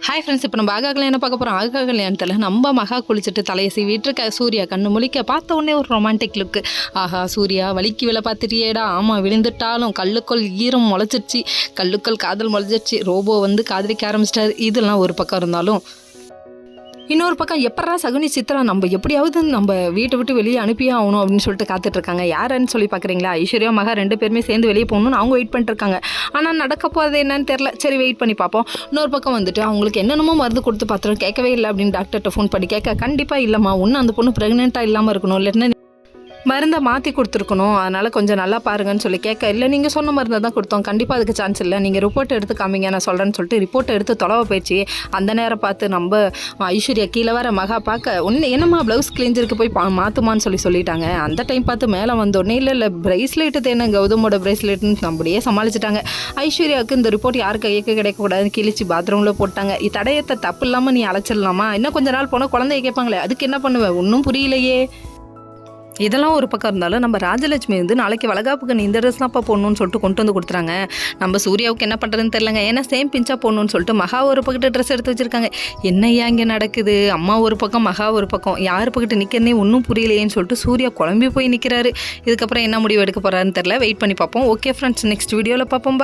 Hi friends, இப்போ நம்ம ஆகா கல்யாணம் பார்க்க போகிறோம். ஆகா கல்யாணத்தில் நம்ம மகா குளிச்சுட்டு தலையை சீவிட்டு சூர்யா கண்ணு முழிக்க பார்த்த உடனே ஒரு ரொமான்டிக் லுக்கு. ஆஹா, சூர்யா வலிக்கு விலை பார்த்துட்டியேடா. ஆமாம், விழுந்துட்டாலும் கல்லுக்குள் ஈரம் முளைச்சிருச்சு, கல்லுக்குள் காதல் முளைச்சிருச்சு, ரோபோ வந்து காதலிக்க ஆரம்பிச்சிட்டாரு. இதெல்லாம் ஒரு பக்கம் இருந்தாலும் இன்னொரு பக்கம் எப்படா சகுனி சித்ரா நம்ம எப்படியாவது நம்ம வீட்டை விட்டு வெளியே அனுப்பியே ஆகணும் அப்படின்னு சொல்லிட்டு காத்துட்ருக்காங்க. யாருன்னு சொல்லி பார்க்குறீங்களா? ஐஸ்வர்யா மகா 2 பேருமே சேர்ந்து வெளியே போகணும்னு அவங்க வெயிட் பண்ணிட்டுருக்காங்க. ஆனால் நடக்க போகிறது என்னன்னு தெரில. சரி, வெயிட் பண்ணி பார்ப்போம். இன்னொரு பக்கம் வந்துட்டு அவங்களுக்கு என்னென்னமோ மருந்து கொடுத்து பார்த்துரும், கேட்கவே இல்லை அப்படின்னு டாக்டர்கிட்ட ஃபோன் பண்ணி கேட்க, கண்டிப்பாக இல்லைம்மா, ஒன்று அந்த பொண்ணு ப்ரெக்னெண்ட்டாக இல்லாமல் இருக்கணும், இல்லைன்னா மருந்தை மாற்றி கொடுத்துருக்கணும், அதனால் கொஞ்சம் நல்லா பாருங்கன்னு சொல்லி கேட்க, இல்லை நீங்கள் சொன்ன மருந்தை தான் கொடுத்தோம், கண்டிப்பாக அதுக்கு சான்ஸ் இல்லை, நீங்கள் ரிப்போர்ட் எடுத்து காமிங்க, நான் சொல்கிறேன்னு சொல்லிட்டு ரிப்போர்ட்டை எடுத்து தொலைவ போயிடுச்சு. அந்த நேரம் பார்த்து நம்ம ஐஸ்வர்யா கீழே வர மகா பார்க்க, ஒன்று என்னம்மா ப்ளவுஸ் கிழிஞ்சிருக்கு போய் மாற்றுமான்னு சொல்லிட்டாங்க. அந்த டைம் பார்த்து மேலே வந்தோடனே இல்லை பிரேஸ்லெட்டு தேன கௌதமோட பிரேஸ்லெட்னு அப்படியே சமாளிச்சிட்டாங்க. ஐஸ்வர்யாவுக்கு இந்த ரிப்போர்ட் யார் கைக்கு கிடைக்கக்கூடாதுன்னு கிழிச்சு பாத்ரூமில் போட்டாங்க. தடையத்தை தப்பு இல்லாமல் நீ அழைச்சிடலாமா? இன்னும் கொஞ்ச நாள் போனால் குழந்தைய கேட்பாங்களே, அதுக்கு என்ன பண்ணுவேன்? ஒன்றும் புரியலையே. இதெல்லாம் ஒரு பக்கம் இருந்தாலும் நம்ம ராஜலட்சுமி வந்து நாளைக்கு வளகாப்புக்கு நீ இந்த ட்ரெஸ் தான்ப்பா போடணும்னு சொல்லிட்டு கொண்டு வந்து கொடுத்துறாங்க. நம்ம சூர்யாவுக்கு என்ன பண்ணுறதுன்னு தெரிலங்க. ஏன்னா சேம் பிஞ்சாக போடணும்னு சொல்லிட்டு மகா ஒரு பக்கத்து ட்ரெஸ் எடுத்து வச்சுருக்காங்க. என்னையா இங்கே நடக்குது? அம்மா ஒரு பக்கம், மகா ஒரு பக்கம், யார் பக்கத்து நிற்கிறனே ஒன்றும் புரியலையேன்னு சொல்லிட்டு சூர்யா குழம்பி போய் நிற்கிறாரு. இதுக்கப்புறம் என்ன முடிவு எடுக்க போகிறாருன்னு தெரில. வெயிட் பண்ணி பார்ப்போம். ஓகே ஃப்ரெண்ட்ஸ், நெக்ஸ்ட் வீடியோவில் பார்ப்போம்.